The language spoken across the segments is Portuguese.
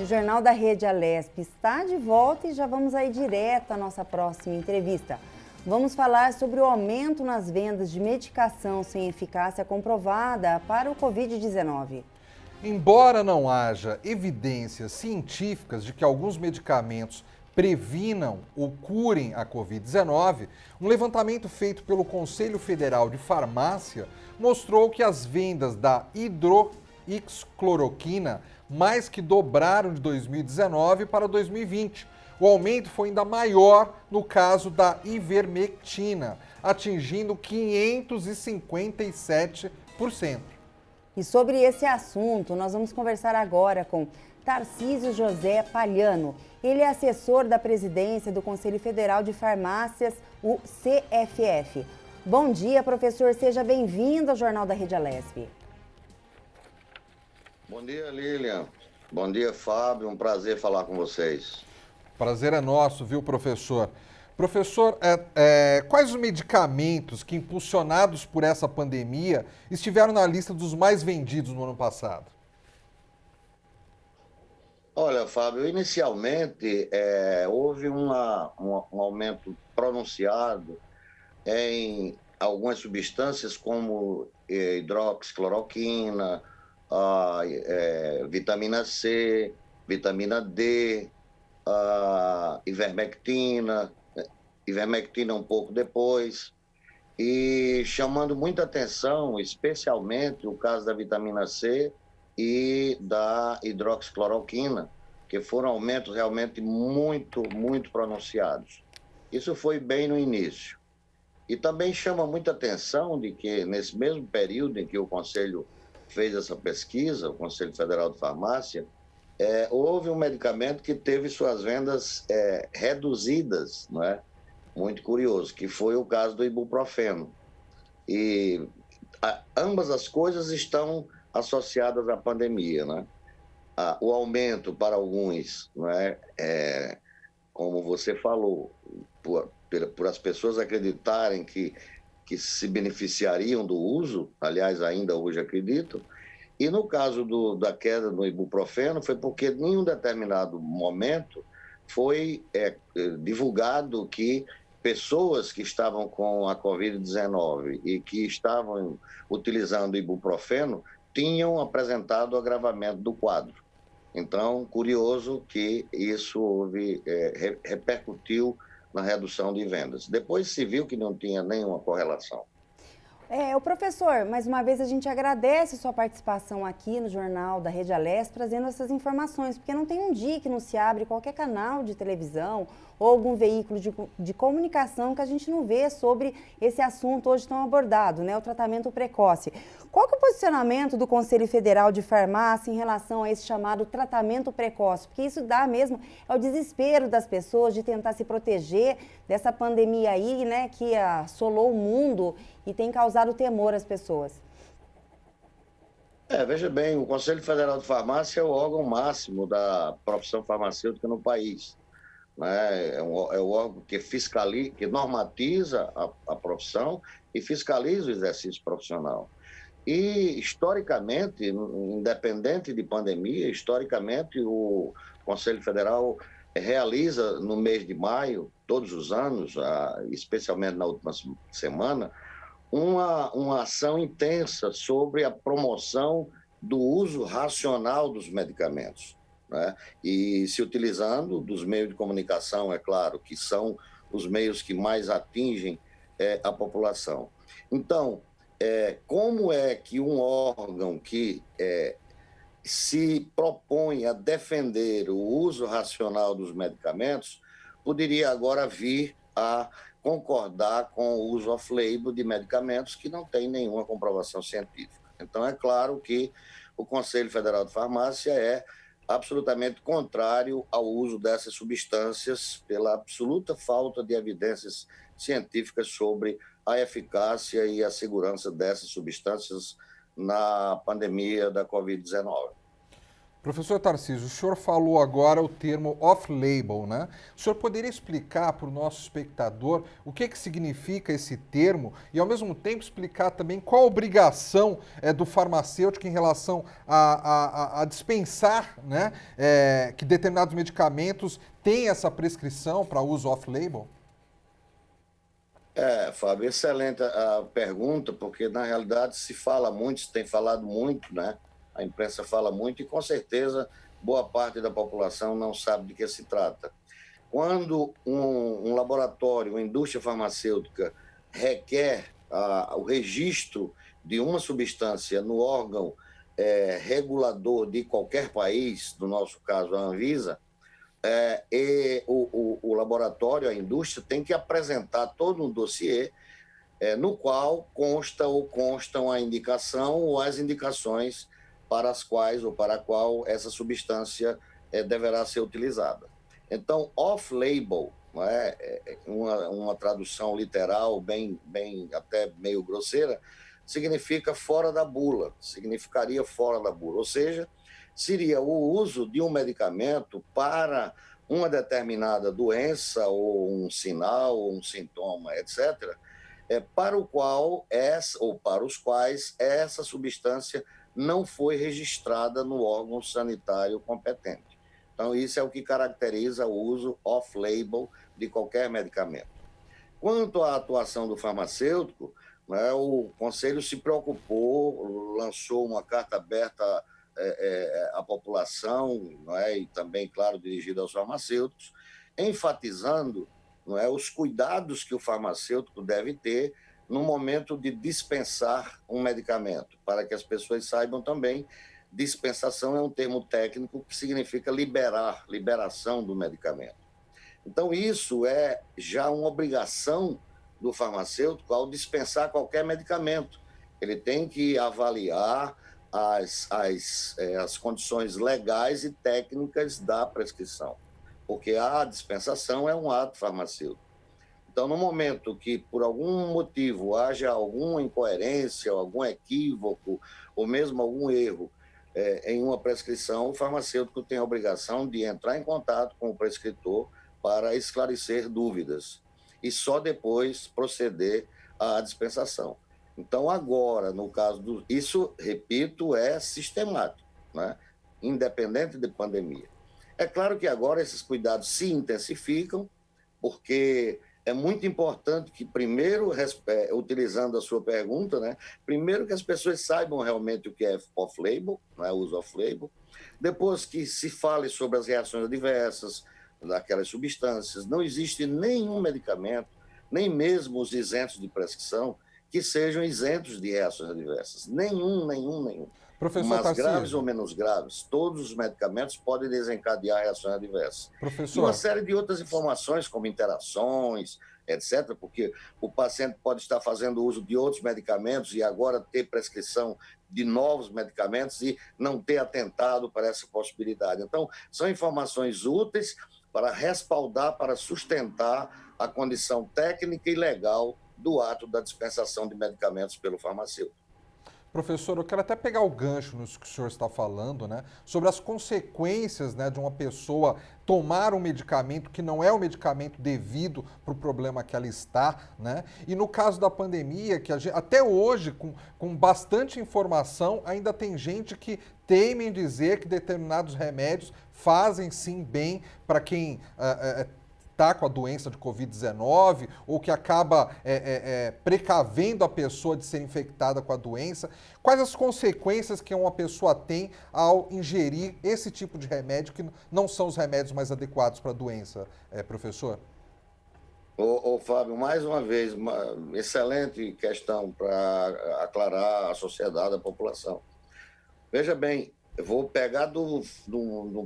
O Jornal da Rede Alesp está de volta e já vamos aí direto à nossa próxima entrevista. Vamos falar sobre o aumento nas vendas de medicação sem eficácia comprovada para o Covid-19. Embora não haja evidências científicas de que alguns medicamentos previnam ou curem a Covid-19, um levantamento feito pelo Conselho Federal de Farmácia mostrou que as vendas da hidroxicloroquina mais que dobraram de 2019 para 2020. O aumento foi ainda maior no caso da ivermectina, atingindo 557%. E sobre esse assunto, nós vamos conversar agora com Tarcísio José Palhano. Ele é assessor da presidência do Conselho Federal de Farmácias, o CFF. Bom dia, professor. Seja bem-vindo ao Jornal da Rede Alesp. Bom dia, Lilian. Bom dia, Fábio. Um prazer falar com vocês. Prazer é nosso, viu, professor? Professor, quais os medicamentos que, impulsionados por essa pandemia, estiveram na lista dos mais vendidos no ano passado? Olha, Fábio, inicialmente houve um aumento pronunciado em algumas substâncias como hidroxicloroquina, vitamina C, vitamina D, ivermectina um pouco depois, e chamando muita atenção, especialmente o caso da vitamina C e da hidroxicloroquina, que foram aumentos realmente muito pronunciados. Isso foi bem no início. E também chama muita atenção de que, nesse mesmo período em que o Conselho fez essa pesquisa, o Conselho Federal de Farmácia, houve um medicamento que teve suas vendas reduzidas, não é? Muito curioso, que foi o caso do ibuprofeno. E ambas as coisas estão associadas à pandemia, né? O aumento para alguns, não é? Como você falou, por as pessoas acreditarem que se beneficiariam do uso, aliás, ainda hoje acreditam. E no caso da queda do ibuprofeno, foi porque em um determinado momento foi divulgado que pessoas que estavam com a Covid-19 e que estavam utilizando ibuprofeno tinham apresentado agravamento do quadro. Então, curioso que isso repercutiu na redução de vendas. Depois se viu que não tinha nenhuma correlação. O professor, mais uma vez a gente agradece sua participação aqui no Jornal da Rede Alesp, trazendo essas informações, porque não tem um dia que não se abre qualquer canal de televisão ou algum veículo de comunicação que a gente não vê sobre esse assunto hoje tão abordado, né? O tratamento precoce. Qual que é o posicionamento do Conselho Federal de Farmácia em relação a esse chamado tratamento precoce? Porque isso dá mesmo, é o desespero das pessoas de tentar se proteger dessa pandemia aí, né, que assolou o mundo e tem causado temor às pessoas. Veja bem, o Conselho Federal de Farmácia é o órgão máximo da profissão farmacêutica no país. Né? É o órgão que fiscaliza, que normatiza a profissão e fiscaliza o exercício profissional. E, historicamente, independente de pandemia, historicamente o Conselho Federal realiza no mês de maio, todos os anos, especialmente na última semana, uma ação intensa sobre a promoção do uso racional dos medicamentos, né? E se utilizando dos meios de comunicação, é claro, que são os meios que mais atingem a população. Então, como é que um órgão que se propõe a defender o uso racional dos medicamentos poderia agora vir a concordar com o uso off-label de medicamentos que não tem nenhuma comprovação científica. Então, é claro que o Conselho Federal de Farmácia é absolutamente contrário ao uso dessas substâncias pela absoluta falta de evidências científicas sobre a eficácia e a segurança dessas substâncias na pandemia da Covid-19. Professor Tarcísio, o senhor falou agora o termo off-label, né? O senhor poderia explicar para o nosso espectador o que significa esse termo e, ao mesmo tempo, explicar também qual a obrigação do farmacêutico em relação a dispensar, né, que determinados medicamentos têm essa prescrição para uso off-label? Fábio, excelente a pergunta, porque na realidade se fala muito, se tem falado muito, né? A imprensa fala muito e com certeza boa parte da população não sabe de que se trata. Quando um laboratório, uma indústria farmacêutica requer o registro de uma substância no órgão regulador de qualquer país, no nosso caso a Anvisa, e o laboratório, a indústria, tem que apresentar todo um dossiê no qual constam a indicação ou as indicações para as quais ou para a qual essa substância deverá ser utilizada. Então, off-label, não é? Uma tradução literal, bem até meio grosseira, significa fora da bula, significaria fora da bula, ou seja, seria o uso de um medicamento para uma determinada doença ou um sinal ou um sintoma, etc., para o qual ou para os quais essa substância não foi registrada no órgão sanitário competente. Então, isso é o que caracteriza o uso off-label de qualquer medicamento. Quanto à atuação do farmacêutico, né, o Conselho se preocupou, lançou uma carta aberta à população, não é, e também, claro, dirigida aos farmacêuticos, enfatizando, não é, os cuidados que o farmacêutico deve ter no momento de dispensar um medicamento, para que as pessoas saibam também, dispensação é um termo técnico que significa liberação do medicamento. Então, isso é já uma obrigação do farmacêutico ao dispensar qualquer medicamento. Ele tem que avaliar as condições legais e técnicas da prescrição, porque a dispensação é um ato farmacêutico. Então, no momento que, por algum motivo, haja alguma incoerência, algum equívoco, ou mesmo algum erro em uma prescrição, o farmacêutico tem a obrigação de entrar em contato com o prescritor para esclarecer dúvidas e só depois proceder à dispensação. Então, agora, no caso isso, repito, é sistemático, né? Independente de pandemia. É claro que agora esses cuidados se intensificam, porque é muito importante que, primeiro, utilizando a sua pergunta, né, primeiro que as pessoas saibam realmente o que é off-label, né, uso off-label, depois que se fale sobre as reações adversas daquelas substâncias. Não existe nenhum medicamento, nem mesmo os isentos de prescrição, que sejam isentos de reações adversas. Nenhum. Professor Mas Tarcísio, graves ou menos graves, todos os medicamentos podem desencadear reações adversas. professor, E uma série de outras informações, como interações, etc., porque o paciente pode estar fazendo uso de outros medicamentos e agora ter prescrição de novos medicamentos e não ter atentado para essa possibilidade. Então, são informações úteis para respaldar, para sustentar a condição técnica e legal do ato da dispensação de medicamentos pelo farmacêutico. Professor, eu quero até pegar o gancho nisso que o senhor está falando, né? Sobre as consequências, né, de uma pessoa tomar um medicamento que não é o medicamento devido para o problema que ela está, né? E no caso da pandemia, que até hoje, com bastante informação, ainda tem gente que teime em dizer que determinados remédios fazem sim bem para quem está com a doença de Covid-19 ou que acaba precavendo a pessoa de ser infectada com a doença. Quais as consequências que uma pessoa tem ao ingerir esse tipo de remédio que não são os remédios mais adequados para a doença, professor? Fábio, mais uma vez, uma excelente questão para aclarar a sociedade, a população. Veja bem, eu vou pegar do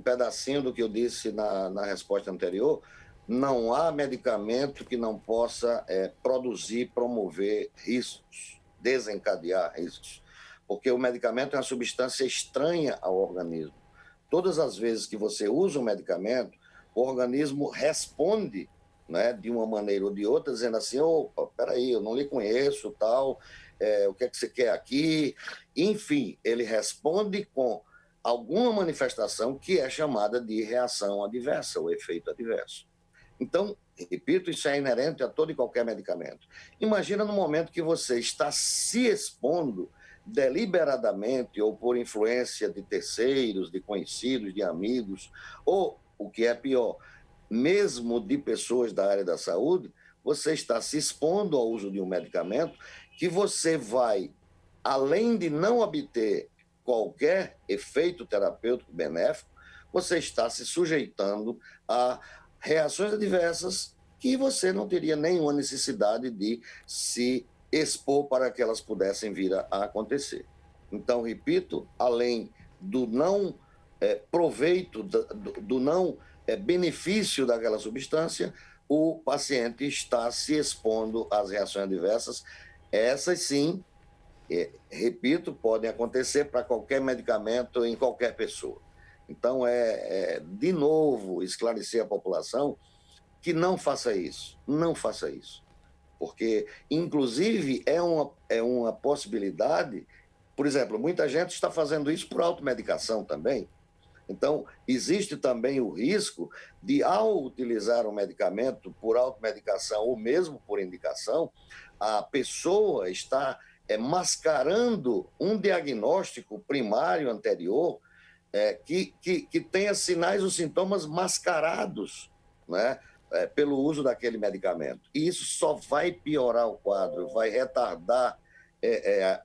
pedacinho do que eu disse na resposta anterior. Não há medicamento que não possa produzir, promover riscos, desencadear riscos, porque o medicamento é uma substância estranha ao organismo. Todas as vezes que você usa um medicamento, o organismo responde, né, de uma maneira ou de outra, dizendo assim, opa, peraí, eu não lhe conheço, tal, o que é que você quer aqui? Enfim, ele responde com alguma manifestação que é chamada de reação adversa ou efeito adverso. Então, repito, isso é inerente a todo e qualquer medicamento. Imagina no momento que você está se expondo deliberadamente ou por influência de terceiros, de conhecidos, de amigos, ou, o que é pior, mesmo de pessoas da área da saúde, você está se expondo ao uso de um medicamento que você vai, além de não obter qualquer efeito terapêutico benéfico, você está se sujeitando a reações adversas que você não teria nenhuma necessidade de se expor para que elas pudessem vir a acontecer. Então, repito, além do não proveito, do não benefício daquela substância, o paciente está se expondo às reações adversas. Essas sim, repito, podem acontecer para qualquer medicamento em qualquer pessoa. Então, de novo, esclarecer a população que não faça isso, não faça isso. Porque, inclusive, é uma possibilidade, por exemplo, muita gente está fazendo isso por automedicação também. Então, existe também o risco de, ao utilizar um medicamento por automedicação ou mesmo por indicação, a pessoa está mascarando um diagnóstico primário anterior que tenha sinais ou sintomas mascarados, né, pelo uso daquele medicamento. E isso só vai piorar o quadro, vai retardar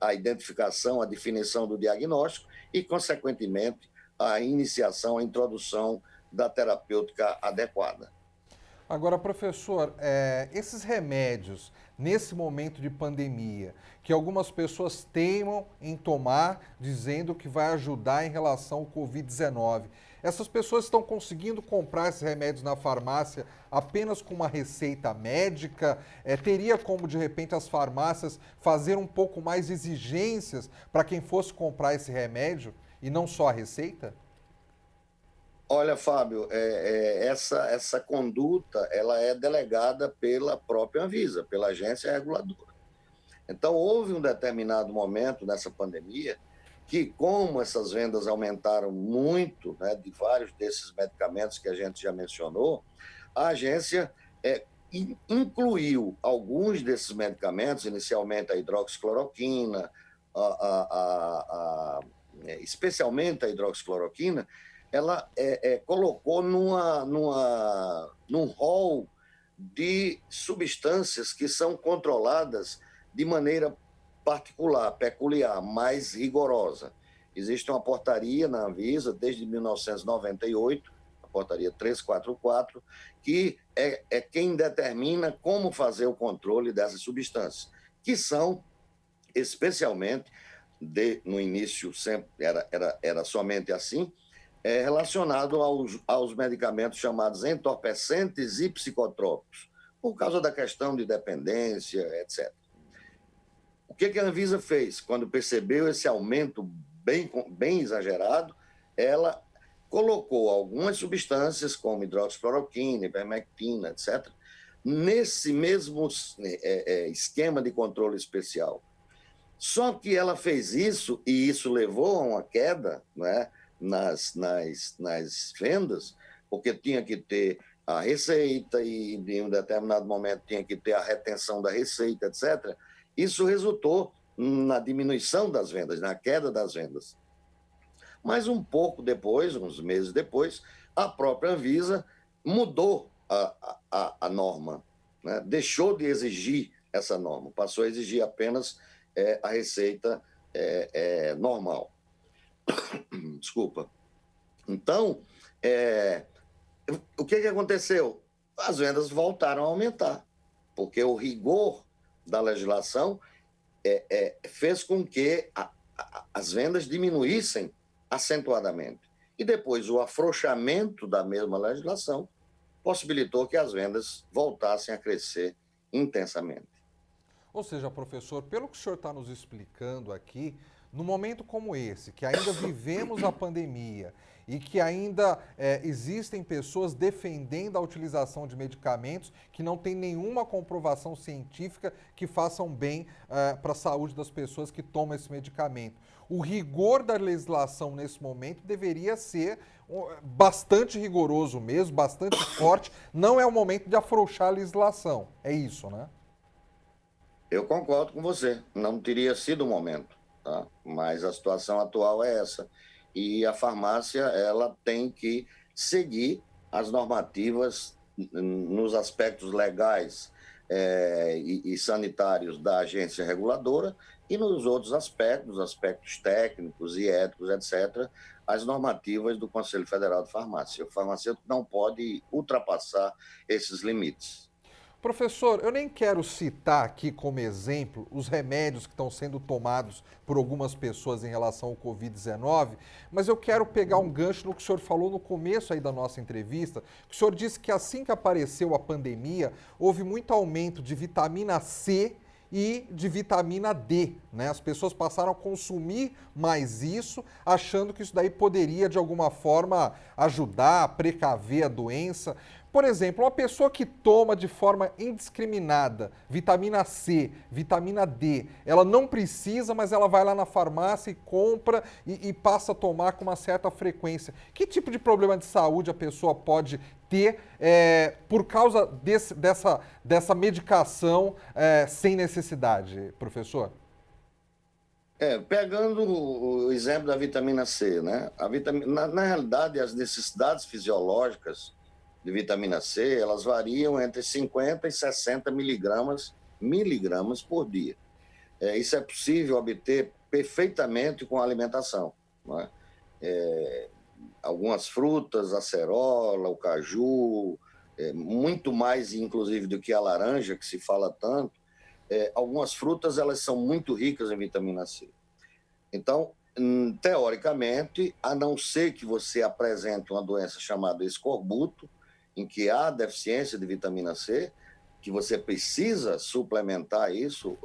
a identificação, a definição do diagnóstico e, consequentemente, a iniciação, a introdução da terapêutica adequada. Agora, professor, esses remédios, nesse momento de pandemia, que algumas pessoas teimam em tomar, dizendo que vai ajudar em relação ao Covid-19, essas pessoas estão conseguindo comprar esses remédios na farmácia apenas com uma receita médica? Teria como, de repente, as farmácias fazer um pouco mais exigências para quem fosse comprar esse remédio e não só a receita? Olha, Fábio, essa conduta ela é delegada pela própria Anvisa, pela agência reguladora. Então, houve um determinado momento nessa pandemia que, como essas vendas aumentaram muito, né, de vários desses medicamentos que a gente já mencionou, a agência incluiu alguns desses medicamentos, inicialmente a hidroxicloroquina, especialmente a hidroxicloroquina, ela colocou num rol de substâncias que são controladas de maneira particular, peculiar, mais rigorosa. Existe uma portaria na Anvisa, desde 1998, a portaria 344, que é quem determina como fazer o controle dessas substâncias, que são, especialmente, no início sempre era somente assim, relacionado aos medicamentos chamados entorpecentes e psicotrópicos, por causa da questão de dependência, etc. O que a Anvisa fez? Quando percebeu esse aumento bem exagerado, ela colocou algumas substâncias, como hidroxicloroquina, ivermectina, etc., nesse mesmo esquema de controle especial. Só que ela fez isso, e isso levou a uma queda, né, nas vendas, porque tinha que ter a receita e, em um determinado momento, tinha que ter a retenção da receita, etc. Isso resultou na diminuição das vendas, na queda das vendas. Mas um pouco depois, uns meses depois, a própria Anvisa mudou a norma, né? Deixou de exigir essa norma, passou a exigir apenas a receita normal. Desculpa. Então, o que aconteceu? As vendas voltaram a aumentar, porque o rigor da legislação fez com que as vendas diminuíssem acentuadamente. E depois o afrouxamento da mesma legislação possibilitou que as vendas voltassem a crescer intensamente. Ou seja, professor, pelo que o senhor está nos explicando aqui, num momento como esse, que ainda vivemos a pandemia e que ainda existem pessoas defendendo a utilização de medicamentos que não tem nenhuma comprovação científica que façam bem para a saúde das pessoas que tomam esse medicamento. O rigor da legislação nesse momento deveria ser bastante rigoroso mesmo, bastante forte. Não é o momento de afrouxar a legislação. É isso, né? Eu concordo com você. Não teria sido o momento, tá? Mas a situação atual é essa. E a farmácia, ela tem que seguir as normativas nos aspectos legais e sanitários da agência reguladora e nos outros aspectos técnicos e éticos, etc., as normativas do Conselho Federal de Farmácia. O farmacêutico não pode ultrapassar esses limites. Professor, eu nem quero citar aqui como exemplo os remédios que estão sendo tomados por algumas pessoas em relação ao Covid-19, mas eu quero pegar um gancho no que o senhor falou no começo aí da nossa entrevista, que o senhor disse que assim que apareceu a pandemia, houve muito aumento de vitamina C e de vitamina D, né? As pessoas passaram a consumir mais isso, achando que isso daí poderia, de alguma forma, ajudar a precaver a doença. Por exemplo, uma pessoa que toma de forma indiscriminada vitamina C, vitamina D, ela não precisa, mas ela vai lá na farmácia e compra e passa a tomar com uma certa frequência. Que tipo de problema de saúde a pessoa pode ter por causa dessa medicação sem necessidade, professor? Pegando o exemplo da vitamina C, né? Na realidade, as necessidades fisiológicas de vitamina C, elas variam entre 50 e 60 miligramas por dia. Isso é possível obter perfeitamente com a alimentação, não é? Algumas frutas, a acerola, o caju, muito mais, inclusive, do que a laranja, que se fala tanto, algumas frutas, elas são muito ricas em vitamina C. Então, teoricamente, a não ser que você apresente uma doença chamada escorbuto, em que há deficiência de vitamina C, que você precisa suplementar isso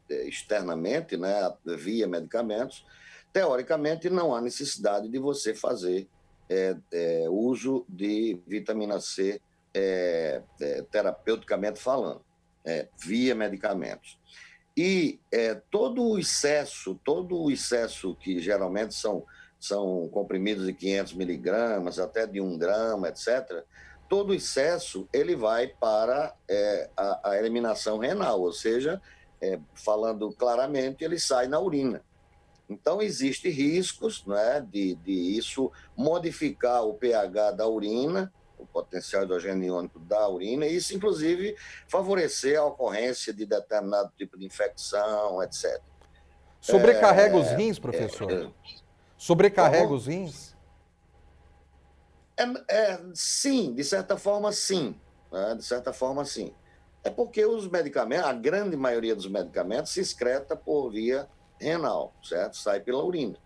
externamente, né, via medicamentos, teoricamente não há necessidade de você fazer uso de vitamina C terapeuticamente falando, via medicamentos. E todo o excesso que geralmente são comprimidos de 500 miligramas, até de 1 grama, etc., todo o excesso ele vai para a eliminação renal, ou seja, falando claramente, ele sai na urina. Então, existem riscos, né, de isso modificar o pH da urina, o potencial hidrogeniônico da urina, e isso, inclusive, favorecer a ocorrência de determinado tipo de infecção, etc. Sobrecarrega os rins, professor? Sobrecarrega os rins? Sim, de certa forma, sim. Né? De certa forma, sim. É porque os medicamentos, a grande maioria dos medicamentos se excreta por via renal, certo? Sai pela urina.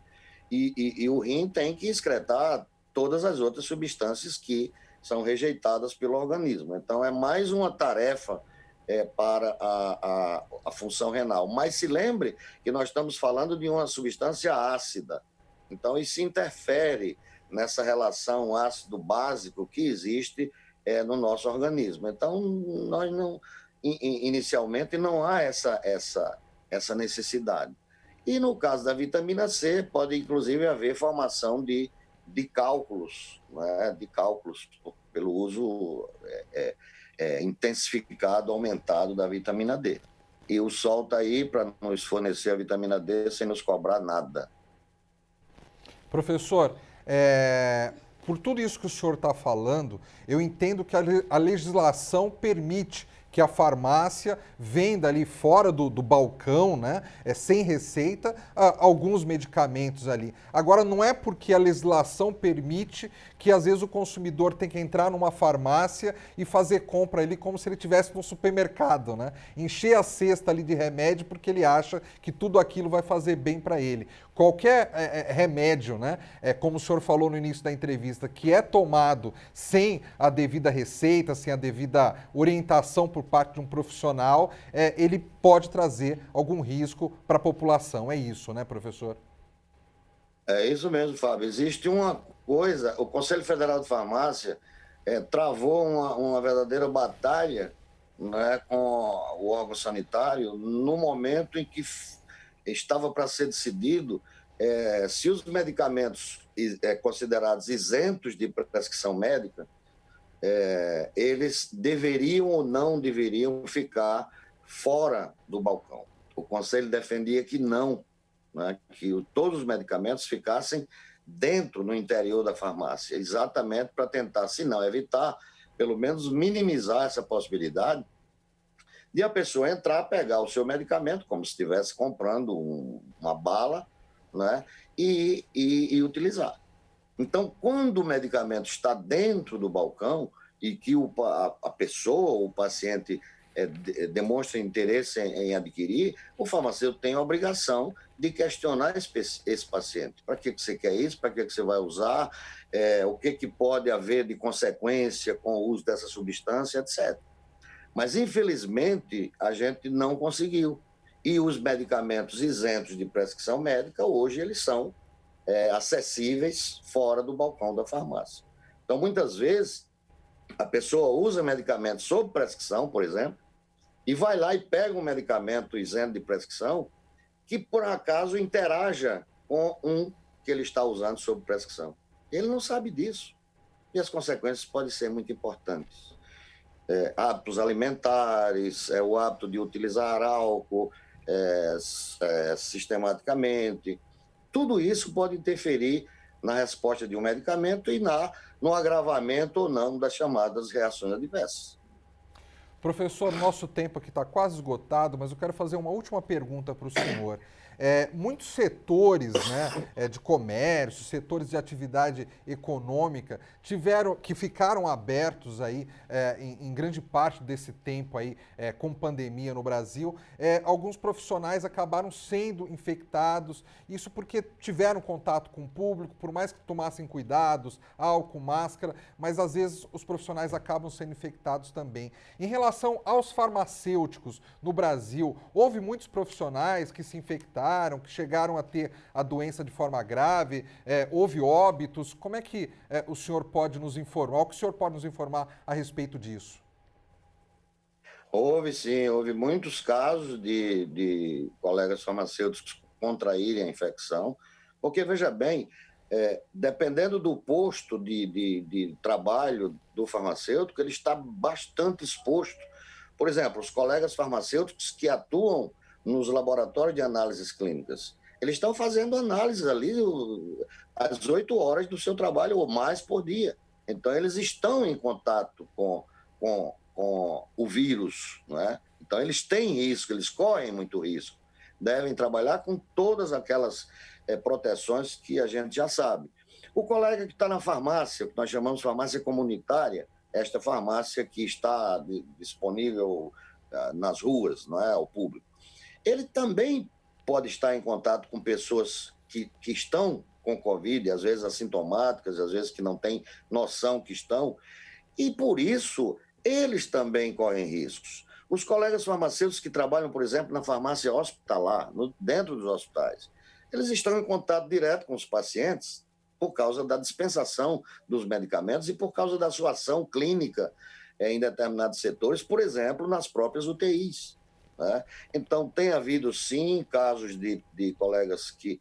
E o rim tem que excretar todas as outras substâncias que são rejeitadas pelo organismo. Então, é mais uma tarefa para a função renal. Mas se lembre que nós estamos falando de uma substância ácida. Então, isso interfere nessa relação ácido-básico que existe no nosso organismo. Então, nós não, inicialmente, não há essa necessidade. E no caso da vitamina C, pode inclusive haver formação de cálculos, né? De cálculos pelo uso intensificado, aumentado da vitamina D. E o sol está aí para nos fornecer a vitamina D sem nos cobrar nada. Professor, por tudo isso que o senhor está falando, eu entendo que a legislação permite que a farmácia venda ali fora do balcão, né, sem receita, alguns medicamentos ali. Agora, não é porque a legislação permite que às vezes o consumidor tem que entrar numa farmácia e fazer compra ali como se ele estivesse no supermercado, né? Encher a cesta ali de remédio porque ele acha que tudo aquilo vai fazer bem para ele. Qualquer remédio, né, como o senhor falou no início da entrevista, que é tomado sem a devida receita, sem a devida orientação por parte de um profissional, ele pode trazer algum risco para a população. É isso, né, professor? É isso mesmo, Fábio. Existe uma coisa, o Conselho Federal de Farmácia travou uma verdadeira batalha, né, com o órgão sanitário no momento em que estava para ser decidido se os medicamentos considerados isentos de prescrição médica, eles deveriam ou não deveriam ficar fora do balcão. O Conselho defendia que não, né, que todos os medicamentos ficassem dentro, no interior da farmácia, exatamente para tentar, se não evitar, pelo menos minimizar essa possibilidade de a pessoa entrar, pegar o seu medicamento, como se estivesse comprando uma bala, né, e utilizar. Então, quando o medicamento está dentro do balcão e que a pessoa, o paciente, demonstra interesse em adquirir, o farmacêutico tem a obrigação de questionar esse paciente. Para que você quer isso? Para que você vai usar? O que pode haver de consequência com o uso dessa substância, etc. Mas, infelizmente, a gente não conseguiu. E os medicamentos isentos de prescrição médica, hoje, eles são acessíveis fora do balcão da farmácia. Então, muitas vezes, a pessoa usa medicamento sob prescrição, por exemplo, e vai lá e pega um medicamento isento de prescrição que, por acaso, interaja com um que ele está usando sob prescrição. Ele não sabe disso. E as consequências podem ser muito importantes. Hábitos alimentares, o hábito de utilizar álcool sistematicamente. Tudo isso pode interferir na resposta de um medicamento e no agravamento ou não das chamadas reações adversas. Professor, nosso tempo aqui está quase esgotado, mas eu quero fazer uma última pergunta para o senhor. Muitos setores, né, de comércio, setores de atividade econômica que ficaram abertos aí em grande parte desse tempo aí com pandemia no Brasil. Alguns profissionais acabaram sendo infectados, isso porque tiveram contato com o público, por mais que tomassem cuidados, álcool, máscara, mas às vezes os profissionais acabam sendo infectados também. Em relação aos farmacêuticos no Brasil, houve muitos profissionais que se infectaram, que chegaram a ter a doença de forma grave, houve óbitos. Como é que o senhor pode nos informar? O que o senhor pode nos informar a respeito disso? Houve sim, houve muitos casos de colegas farmacêuticos contraírem a infecção, porque, veja bem, dependendo do posto de trabalho do farmacêutico, ele está bastante exposto. Por exemplo, os colegas farmacêuticos que atuam nos laboratórios de análises clínicas, eles estão fazendo análises ali às 8 horas do seu trabalho ou mais por dia. Então, eles estão em contato com o vírus, né? Então, eles têm risco, eles correm muito risco. Devem trabalhar com todas aquelas proteções que a gente já sabe. O colega que está na farmácia, que nós chamamos de farmácia comunitária, esta farmácia que está disponível nas ruas, não é, ao público, ele também pode estar em contato com pessoas que estão com Covid, às vezes assintomáticas, às vezes que não têm noção que estão, e por isso eles também correm riscos. Os colegas farmacêuticos que trabalham, por exemplo, na farmácia hospitalar, dentro dos hospitais, eles estão em contato direto com os pacientes por causa da dispensação dos medicamentos e por causa da sua ação clínica em determinados setores, por exemplo, nas próprias UTIs. Né? Então, tem havido, sim, casos de colegas que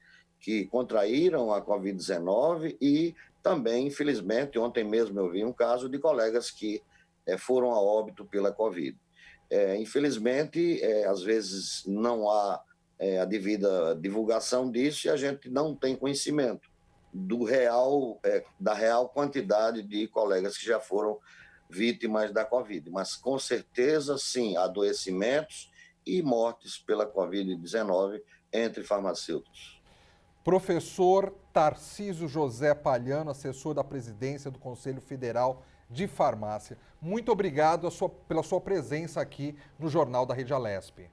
contraíram a Covid-19 e também, infelizmente, ontem mesmo eu vi um caso de colegas que foram a óbito pela Covid. Infelizmente, às vezes não há a devida divulgação disso e a gente não tem conhecimento da real quantidade de colegas que já foram vítimas da Covid. Mas, com certeza, sim, adoecimentos e mortes pela Covid-19 entre farmacêuticos. Professor Tarcísio José Palhano, assessor da presidência do Conselho Federal de Farmácia. Muito obrigado pela sua presença aqui no Jornal da Rede Alesp.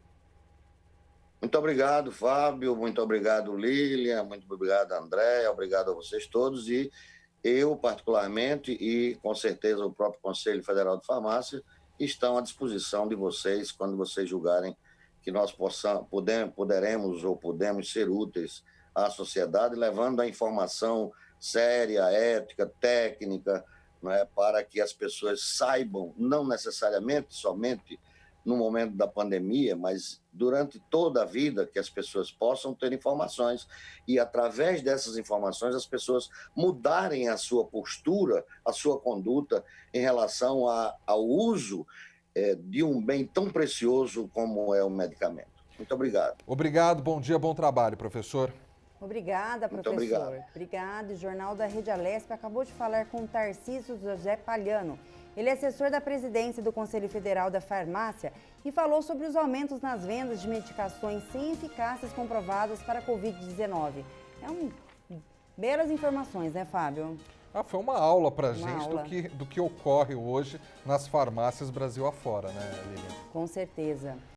Muito obrigado, Fábio. Muito obrigado, Lília. Muito obrigado, André. Obrigado a vocês todos. E eu, particularmente, e com certeza o próprio Conselho Federal de Farmácia, estão à disposição de vocês quando vocês julgarem que nós poderemos ou podemos ser úteis à sociedade, levando a informação séria, ética, técnica, não é, para que as pessoas saibam, não necessariamente somente no momento da pandemia, mas durante toda a vida, que as pessoas possam ter informações e, através dessas informações, as pessoas mudarem a sua postura, a sua conduta em relação ao uso de um bem tão precioso como é o medicamento. Muito obrigado. Obrigado, bom dia, bom trabalho, professor. Obrigada, professor. Muito obrigado. Obrigado. O Jornal da Rede Alesp acabou de falar com o Tarcísio José Palhano. Ele é assessor da presidência do Conselho Federal da Farmácia e falou sobre os aumentos nas vendas de medicações sem eficácias comprovadas para a Covid-19. Belas informações, né, Fábio? Foi uma aula pra gente aula. do que ocorre hoje nas farmácias Brasil afora, né, Lilian? Com certeza.